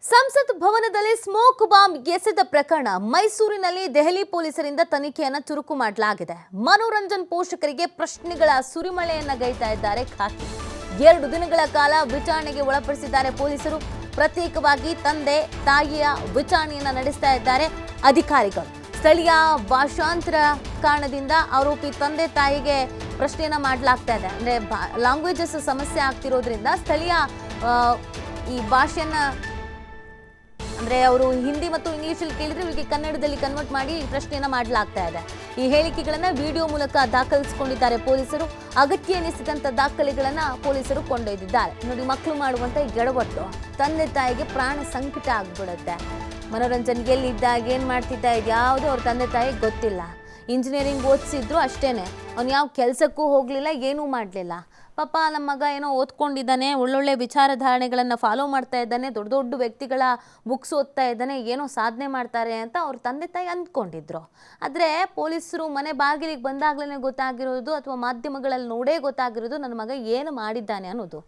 ಸಂಸತ್ ಭವನದಲ್ಲಿ smoke bomb ಎಸೆದ ಪ್ರಕರಣ ಮೈಸೂರಿನಲ್ಲಿ ದೆಹಲಿ ಪೊಲೀಸರಿಂದ ತನಿಖೆಯನ್ನು ಚುರುಕು ಮಾಡಲಾಗಿದೆ. ಮನೋರಂಜನ್ ಪೋಷಕರಿಗೆ ಪ್ರಶ್ನೆಗಳ ಸುರಿಮಳೆಯನ್ನ ಗೈತಾ ಇದ್ದಾರೆ ಖಾಕಿ. 2 ದಿನಗಳ ಕಾಲ ವಿಚಾರಣೆಗೆ ಒಳಪಡಿಸಿದ್ದಾರೆ ಪೊಲೀಸರು. ಪ್ರತ್ಯೇಕವಾಗಿ ತಂದೆ ತಾಯಿಯ ವಿಚಾರಣೆಯನ್ನ ನಡೆಸ್ತಾ ಇದ್ದಾರೆ ಅಧಿಕಾರಿಗಳು. ಸ್ಥಳೀಯ ಭಾಷಾಂತರ ಕಾರಣದಿಂದ ಆರೋಪಿ ತಂದೆ ತಾಯಿಗೆ ಪ್ರಶ್ನೆಯನ್ನ ಮಾಡಲಾಗ್ತಾ ಇದೆ. ಅಂದ್ರೆ ಲ್ಯಾಂಗ್ವೇಜಸ್ ಸಮಸ್ಯೆ ಆಗ್ತಿರೋದ್ರಿಂದ ಸ್ಥಳೀಯ ಈ ಭಾಷೆಯನ್ನ ಅಂದ್ರೆ ಅವರು ಹಿಂದಿ ಮತ್ತು ಇಂಗ್ಲಿಷ್ ಅಲ್ಲಿ ಕೇಳಿದ್ರೆ ಇವರಿಗೆ ಕನ್ನಡದಲ್ಲಿ ಕನ್ವರ್ಟ್ ಮಾಡಿ ಪ್ರಶ್ನೆಯನ್ನ ಮಾಡಲಾಗ್ತಾ ಇದೆ. ಈ ಹೇಳಿಕೆಗಳನ್ನ ವಿಡಿಯೋ ಮೂಲಕ ದಾಖಲಿಸಿಕೊಂಡಿದ್ದಾರೆ ಪೊಲೀಸರು. ಅಗತ್ಯ ಎನಿಸಿದಂತ ದಾಖಲೆಗಳನ್ನ ಪೊಲೀಸರು ಕೊಂಡೊಯ್ದಿದ್ದಾರೆ. ನೋಡಿ, ಮಕ್ಕಳು ಮಾಡುವಂತ ಎಡವಟ್ಟು ತಂದೆ ತಾಯಿಗೆ ಪ್ರಾಣ ಸಂಕಟ ಆಗ್ಬಿಡುತ್ತೆ. ಮನೋರಂಜನ್ ಎಲ್ಲಿದ್ದಾಗ ಏನ್ ಮಾಡ್ತಿದ್ದ ಇದ್ಯಾವುದು ಅವ್ರ ತಂದೆ ತಾಯಿಗೆ ಗೊತ್ತಿಲ್ಲ. ಇಂಜಿನಿಯರಿಂಗ್ ಓದಿಸಿದ್ರು ಅಷ್ಟೇನೆ, ಅವ್ನು ಯಾವ ಕೆಲಸಕ್ಕೂ ಹೋಗ್ಲಿಲ್ಲ, ಏನೂ ಮಾಡಲಿಲ್ಲ. ಪಾಪ ನಮ್ಮ ಮಗ ಏನೋ ಓದ್ಕೊಂಡಿದ್ದಾನೆ, ಒಳ್ಳೊಳ್ಳೆ ವಿಚಾರಧಾರಣೆಗಳನ್ನು ಫಾಲೋ ಮಾಡ್ತಾ ಇದ್ದಾನೆ, ದೊಡ್ಡ ದೊಡ್ಡ ವ್ಯಕ್ತಿಗಳ ಬುಕ್ಸ್ ಓದ್ತಾ ಇದ್ದಾನೆ, ಏನೋ ಸಾಧನೆ ಮಾಡ್ತಾರೆ ಅಂತ ಅವ್ರ ತಂದೆ ತಾಯಿ ಅಂದ್ಕೊಂಡಿದ್ರು. ಆದರೆ ಪೊಲೀಸರು ಮನೆ ಬಾಗಿಲಿಗೆ ಬಂದಾಗಲೇ ಗೊತ್ತಾಗಿರೋದು ಅಥವಾ ಮಾಧ್ಯಮಗಳಲ್ಲಿ ನೋಡೇ ಗೊತ್ತಾಗಿರೋದು ನನ್ನ ಮಗ ಏನು ಮಾಡಿದ್ದಾನೆ ಅನ್ನೋದು.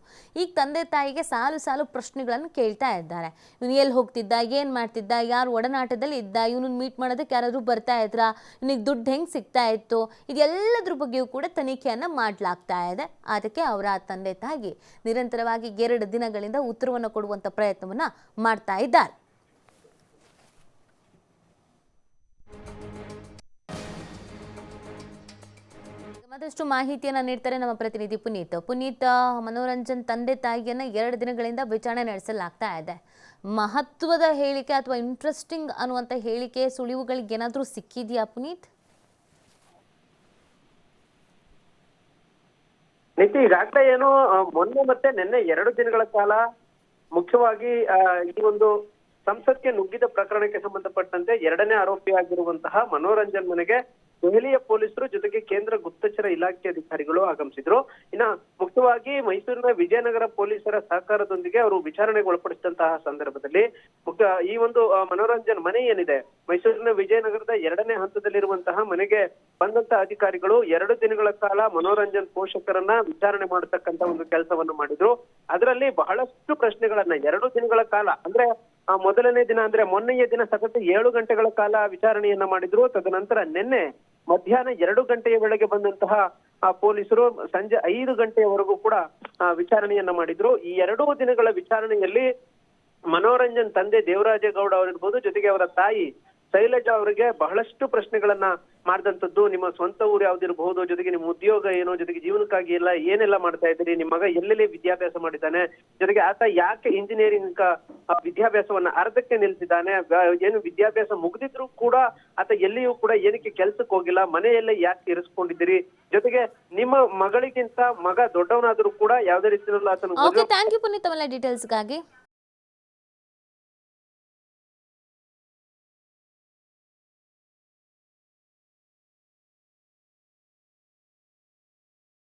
ಈಗ ತಂದೆ ತಾಯಿಗೆ ಸಾಲು ಸಾಲು ಪ್ರಶ್ನೆಗಳನ್ನು ಕೇಳ್ತಾ ಇದ್ದಾರೆ. ಇವನು ಎಲ್ಲಿ ಹೋಗ್ತಿದ್ದ, ಏನು ಮಾಡ್ತಿದ್ದ, ಯಾರು ಒಡನಾಟದಲ್ಲಿ ಇದ್ದ, ಇವನನ್ನು ಮೀಟ್ ಮಾಡೋದಕ್ಕೆ ಯಾರಾದರೂ ಬರ್ತಾ ಇದ್ರಾ, ಇವನಿಗೆ ದುಡ್ಡು ಹೆಂಗೆ ಸಿಗ್ತಾ ಇತ್ತು, ಇದೆಲ್ಲದ್ರ ಬಗ್ಗೆಯೂ ಕೂಡ ತನಿಖೆಯನ್ನು ಮಾಡಲಾಗ್ತಾ ಇದೆ. ಅದಕ್ಕೆ ಅವರ ತಂದೆ ತಾಯಿ ನಿರಂತರವಾಗಿ 2 ದಿನಗಳಿಂದ ಉತ್ತರವನ್ನು ಕೊಡುವಂತ ಪ್ರಯತ್ನವನ್ನ ಮಾಡ್ತಾ ಇದ್ದಾರೆ. ಮತ್ತಷ್ಟು ಮಾಹಿತಿಯನ್ನ ನೀಡ್ತಾರೆ ನಮ್ಮ ಪ್ರತಿನಿಧಿ ಪುನೀತ್. ಮನೋರಂಜನ್ ತಂದೆ ತಾಯಿಯನ್ನ 2 ದಿನಗಳಿಂದ ವಿಚಾರಣೆ ನಡೆಸಲಾಗ್ತಾ ಇದೆ. ಮಹತ್ವದ ಹೇಳಿಕೆ ಅಥವಾ ಇಂಟ್ರೆಸ್ಟಿಂಗ್ ಅನ್ನುವಂತ ಹೇಳಿಕೆ ಸುಳಿವುಗಳಿಗೆ ಏನಾದರೂ ಸಿಕ್ಕಿದೆಯಾ ಪುನೀತ್? ನಿತಿ, ಈಗಾಗಲೇ ಏನು ಮೊನ್ನೆ ಮತ್ತೆ ನಿನ್ನೆ 2 ದಿನಗಳ ಕಾಲ ಮುಖ್ಯವಾಗಿ ಈ ಒಂದು ಸಂಸತ್ಗೆ ನುಗ್ಗಿದ ಪ್ರಕರಣಕ್ಕೆ ಸಂಬಂಧಪಟ್ಟಂತೆ 2ನೇ ಆರೋಪಿಯಾಗಿರುವಂತಹ ಮನೋರಂಜನ್ ಮನೆಗೆ ದೆಹಲಿಯ ಪೊಲೀಸರು ಜೊತೆಗೆ ಕೇಂದ್ರ ಗುಪ್ತಚರ ಇಲಾಖೆ ಅಧಿಕಾರಿಗಳು ಆಗಮಿಸಿದ್ರು. ಇನ್ನ ಮುಖ್ಯವಾಗಿ ಮೈಸೂರಿನ ವಿಜಯನಗರ ಪೊಲೀಸರ ಸಹಕಾರದೊಂದಿಗೆ ಅವರು ವಿಚಾರಣೆಗೆ ಒಳಪಡಿಸಿದಂತಹ ಸಂದರ್ಭದಲ್ಲಿ ಈ ಒಂದು ಮನೋರಂಜನ್ ಮನೆ ಏನಿದೆ ಮೈಸೂರಿನ ವಿಜಯನಗರದ 2ನೇ ಹಂತದಲ್ಲಿರುವಂತಹ ಮನೆಗೆ ಬಂದಂತಹ ಅಧಿಕಾರಿಗಳು 2 ದಿನಗಳ ಕಾಲ ಮನೋರಂಜನ್ ಪೋಷಕರನ್ನ ವಿಚಾರಣೆ ಮಾಡತಕ್ಕಂತ ಒಂದು ಕೆಲಸವನ್ನು ಮಾಡಿದ್ರು. ಅದರಲ್ಲಿ ಬಹಳಷ್ಟು ಪ್ರಶ್ನೆಗಳನ್ನ 2 ದಿನಗಳ ಕಾಲ ಅಂದ್ರೆ ಮೊದಲನೇ ದಿನ ಅಂದ್ರೆ ಮೊನ್ನೆಯ ದಿನ ಸತತ 7 ಗಂಟೆಗಳ ಕಾಲ ವಿಚಾರಣೆಯನ್ನ ಮಾಡಿದ್ರು. ತದನಂತರ ನಿನ್ನೆ ಮಧ್ಯಾಹ್ನ 2 ಗಂಟೆಯ ವೇಳೆಗೆ ಬಂದಂತಹ ಪೊಲೀಸರು ಸಂಜೆ 5 ಗಂಟೆಯವರೆಗೂ ಕೂಡ ವಿಚಾರಣೆಯನ್ನ ಮಾಡಿದ್ರು. ಈ 2 ದಿನಗಳ ವಿಚಾರಣೆಯಲ್ಲಿ ಮನೋರಂಜನ್ ತಂದೆ ದೇವರಾಜೇಗೌಡ ಅವರಿರ್ಬೋದು, ಜೊತೆಗೆ ಅವರ ತಾಯಿ ಶೈಲಜಾ ಅವರಿಗೆ ಬಹಳಷ್ಟು ಪ್ರಶ್ನೆಗಳನ್ನ ಮಾಡಿದಂಥದ್ದು. ನಿಮ್ಮ ಸ್ವಂತ ಊರು ಯಾವ್ದಿರಬಹುದು, ಜೊತೆಗೆ ನಿಮ್ಮ ಉದ್ಯೋಗ ಏನು, ಜೊತೆಗೆ ಜೀವನಕ್ಕಾಗಿ ಏನೆಲ್ಲ ಮಾಡ್ತಾ ಇದ್ದೀರಿ, ನಿಮ್ಮ ಮಗ ಎಲ್ಲೆಲ್ಲಿ ವಿದ್ಯಾಭ್ಯಾಸ ಮಾಡಿದ್ದಾನೆ, ಜೊತೆಗೆ ಆತ ಯಾಕೆ ಇಂಜಿನಿಯರಿಂಗ್ ವಿದ್ಯಾಭ್ಯಾಸವನ್ನ ಅರ್ಧಕ್ಕೆ ನಿಲ್ಸಿದ್ದಾನೆ, ಏನು ವಿದ್ಯಾಭ್ಯಾಸ ಮುಗಿದಿದ್ರು ಕೂಡ ಆತ ಎಲ್ಲಿಯೂ ಕೂಡ ಏನಕ್ಕೆ ಕೆಲ್ಸಕ್ಕೆ ಹೋಗಿಲ್ಲ, ಮನೆಯಲ್ಲೇ ಯಾಕೆ ಇರಿಸ್ಕೊಂಡಿದ್ದೀರಿ, ಜೊತೆಗೆ ನಿಮ್ಮ ಮಗಳಿಗಿಂತ ಮಗ ದೊಡ್ಡವನಾದ್ರೂ ಕೂಡ ಯಾವುದೇ ರೀತಿಯಲ್ಲೂ ಆತನ ಥ್ಯಾಂಕ್ ಯು ಪುನೀತ್, ಡೀಟೇಲ್ಸ್ಗಾಗಿ.